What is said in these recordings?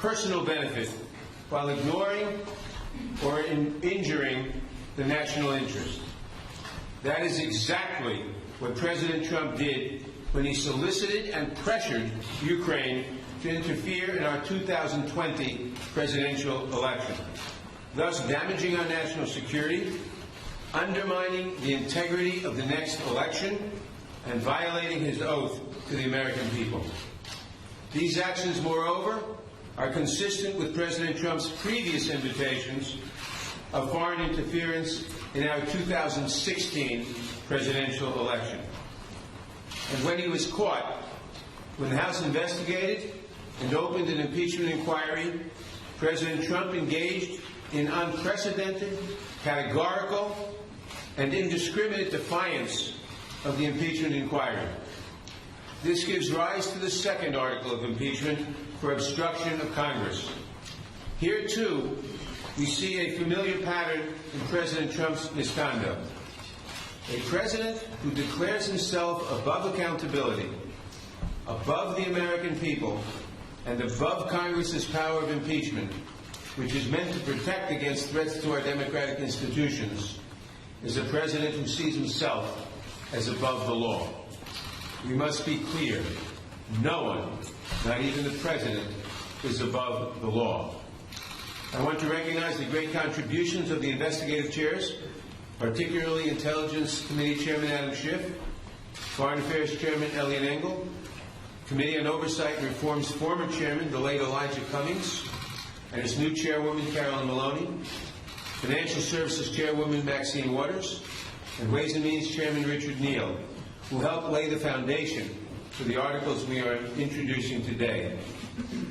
personal benefit while ignoring or injuring the national interest. That is exactly what President Trump did when he solicited and pressured Ukraine to interfere in our 2020 presidential election, thus damaging our national security, undermining the integrity of the next election, and violating his oath to the American people. These actions, moreover, are consistent with President Trump's previous invitations of foreign interference in our 2016 presidential election. And when he was caught, when the House investigated and opened an impeachment inquiry, President Trump engaged in unprecedented, categorical, and indiscriminate defiance of the impeachment inquiry. This gives rise to the second article of impeachment for obstruction of Congress. Here, too, we see a familiar pattern in President Trump's misconduct. A president who declares himself above accountability, above the American people, and above Congress's power of impeachment, which is meant to protect against threats to our democratic institutions, is a president who sees himself as above the law. We must be clear. No one, not even the president, is above the law. I want to recognize the great contributions of the investigative chairs, particularly Intelligence Committee Chairman Adam Schiff, Foreign Affairs Chairman Eliot Engel, Committee on Oversight and Reform's former chairman, the late Elijah Cummings, and its new chairwoman, Carolyn Maloney, Financial Services Chairwoman Maxine Waters, and Ways and Means Chairman Richard Neal, who helped lay the foundation for the articles we are introducing today.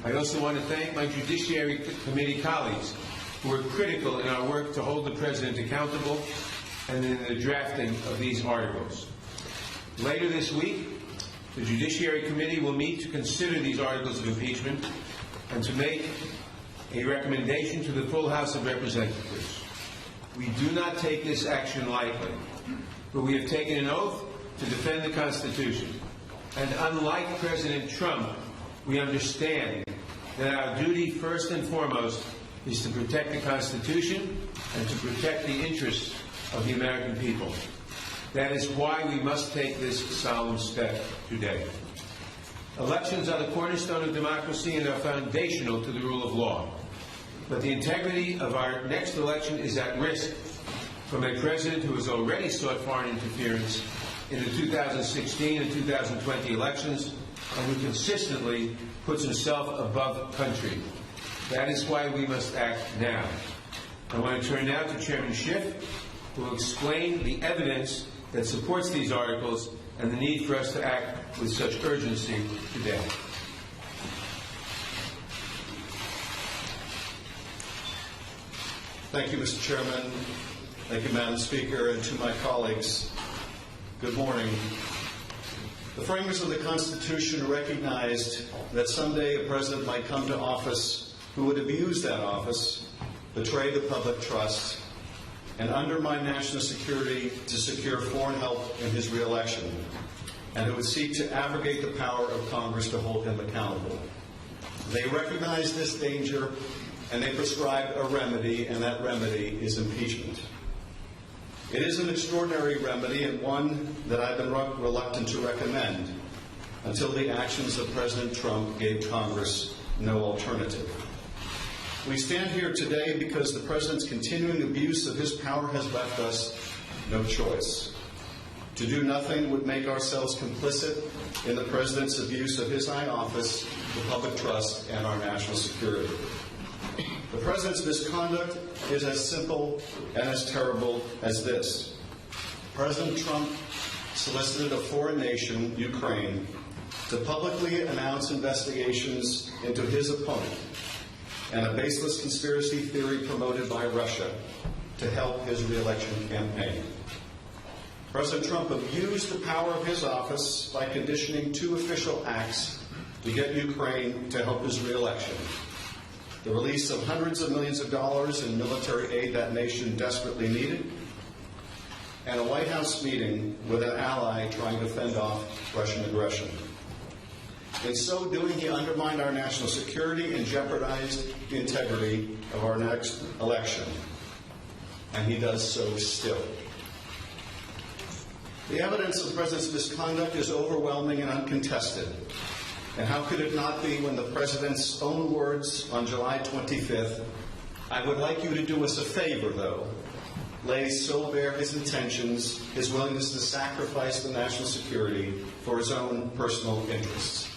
I also want to thank my Judiciary Committee colleagues who were critical in our work to hold the President accountable and in the drafting of these articles. Later this week, the Judiciary Committee will meet to consider these articles of impeachment and to make a recommendation to the full House of Representatives. We do not take this action lightly, but we have taken an oath to defend the Constitution. And unlike President Trump, we understand that our duty first and foremost is to protect the Constitution and to protect the interests of the American people. That is why we must take this solemn step today. Elections are the cornerstone of democracy and are foundational to the rule of law. But the integrity of our next election is at risk from a president who has already sought foreign interference in the 2016 and 2020 elections and who consistently puts himself above country. That is why we must act now. I want to turn now to Chairman Schiff, who will explain the evidence that supports these articles and the need for us to act with such urgency today. Thank you, Mr. Chairman. Thank you, Madam Speaker, and to my colleagues. Good morning. The framers of the Constitution recognized that someday a president might come to office who would abuse that office, betray the public trust, and undermine national security to secure foreign help in his re-election, and who would seek to abrogate the power of Congress to hold him accountable. They recognized this danger, and they prescribed a remedy, and that remedy is impeachment. It is an extraordinary remedy and one that I've been reluctant to recommend until the actions of President Trump gave Congress no alternative. We stand here today because the President's continuing abuse of his power has left us no choice. To do nothing would make ourselves complicit in the President's abuse of his high office, the public trust, and our national security. The President's misconduct is as simple and as terrible as this. President Trump solicited a foreign nation, Ukraine, to publicly announce investigations into his opponent and a baseless conspiracy theory promoted by Russia to help his re-election campaign. President Trump abused the power of his office by conditioning two official acts to get Ukraine to help his re-election: the release of hundreds of millions of dollars in military aid that nation desperately needed, and a White House meeting with an ally trying to fend off Russian aggression. In so doing, he undermined our national security and jeopardized the integrity of our next election. And he does so still. The evidence of the President's misconduct is overwhelming and uncontested. And how could it not be when the President's own words on July 25th, "I would like you to do us a favor, though," lays so bare his intentions, his willingness to sacrifice the national security for his own personal interests.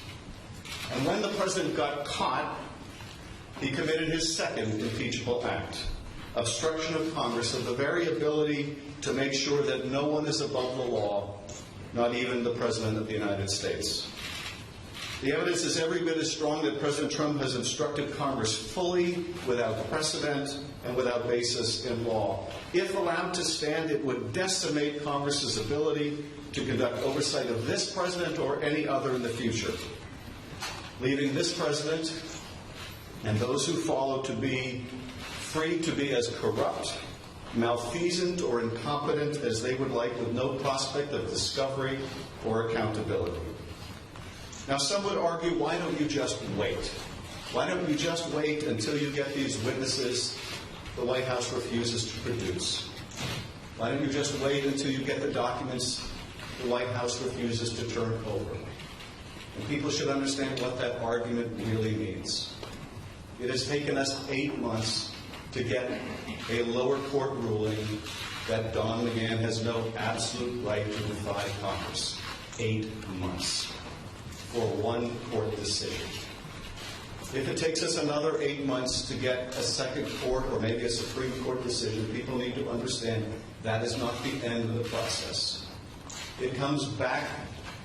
And when the President got caught, he committed his second impeachable act, obstruction of Congress of the very ability to make sure that no one is above the law, not even the President of the United States. The evidence is every bit as strong that President Trump has obstructed Congress fully, without precedent, and without basis in law. If allowed to stand, it would decimate Congress's ability to conduct oversight of this President or any other in the future, leaving this President and those who follow to be free to be as corrupt, malfeasant, or incompetent as they would like, with no prospect of discovery or accountability. Now, some would argue, why don't you just wait? Why don't you just wait until you get these witnesses the White House refuses to produce? Why don't you just wait until you get the documents the White House refuses to turn over? And people should understand what that argument really means. It has taken us 8 months to get a lower court ruling that Don McGahn has no absolute right to defy Congress. 8 months for one court decision. If it takes us another 8 months to get a second court or maybe a Supreme Court decision, people need to understand that is not the end of the process. It comes back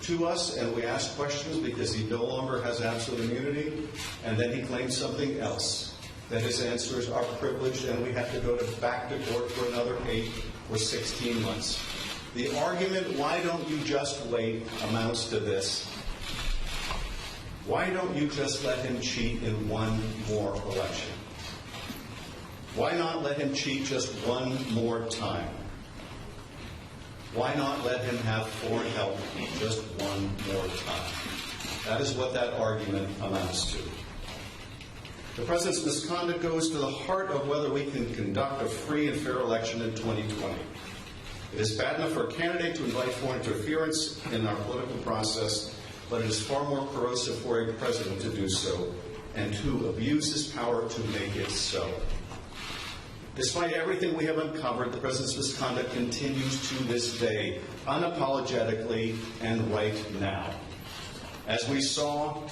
to us and we ask questions because he no longer has absolute immunity, and then he claims something else, that his answers are privileged, and we have to go back to court for another 8 or 16 months. The argument, why don't you just wait, amounts to this. Why don't you just let him cheat in one more election? Why not let him cheat just one more time? Why not let him have foreign help just one more time? That is what that argument amounts to. The President's misconduct goes to the heart of whether we can conduct a free and fair election in 2020. It is bad enough for a candidate to invite foreign interference in our political process, but it is far more corrosive for a president to do so and to abuse his power to make it so. Despite everything we have uncovered, the President's misconduct continues to this day, unapologetically and right now. As we saw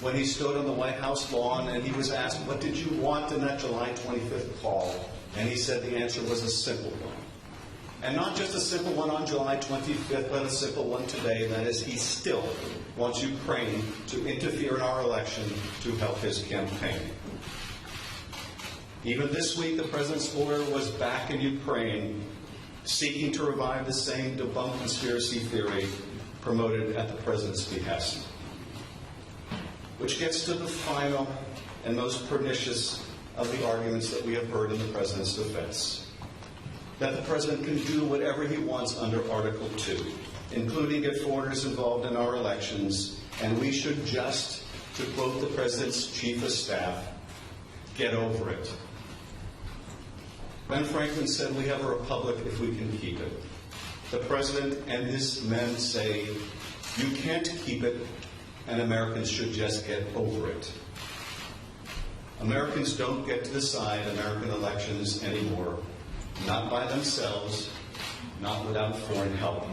when he stood on the White House lawn and he was asked, what did you want in that July 25th call? And he said the answer was a simple one. And not just a simple one on July 25th, but a simple one today, and that is he still wants Ukraine to interfere in our election to help his campaign. Even this week, the President's lawyer was back in Ukraine seeking to revive the same debunked conspiracy theory promoted at the President's behest. Which gets to the final and most pernicious of the arguments that we have heard in the President's defense. That the President can do whatever he wants under Article 2, including get foreigners involved in our elections, and we should just, to quote the President's chief of staff, get over it. Ben Franklin said, we have a republic if we can keep it. The President and his men say, you can't keep it, and Americans should just get over it. Americans don't get to decide American elections anymore. Not by themselves, not without foreign help.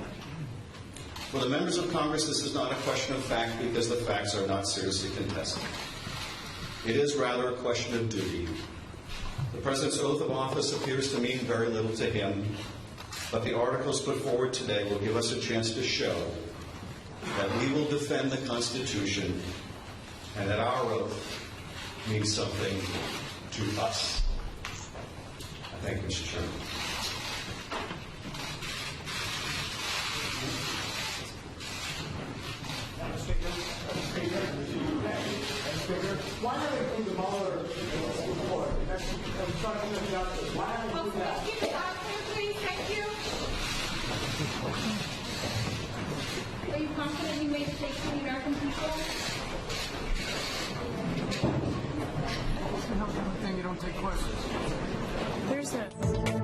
For the members of Congress, this is not a question of fact because the facts are not seriously contested. It is rather a question of duty. The President's oath of office appears to mean very little to him, but the articles put forward today will give us a chance to show that we will defend the Constitution and that our oath means something to us. Thank you, Mr. Chairman. Why not include the Mueller report? I'm trying to figure out why not include that? Keep it up, please. Thank you. Will you confident you made the case to the American people? What's the hell kind of thing you don't take questions? There's a...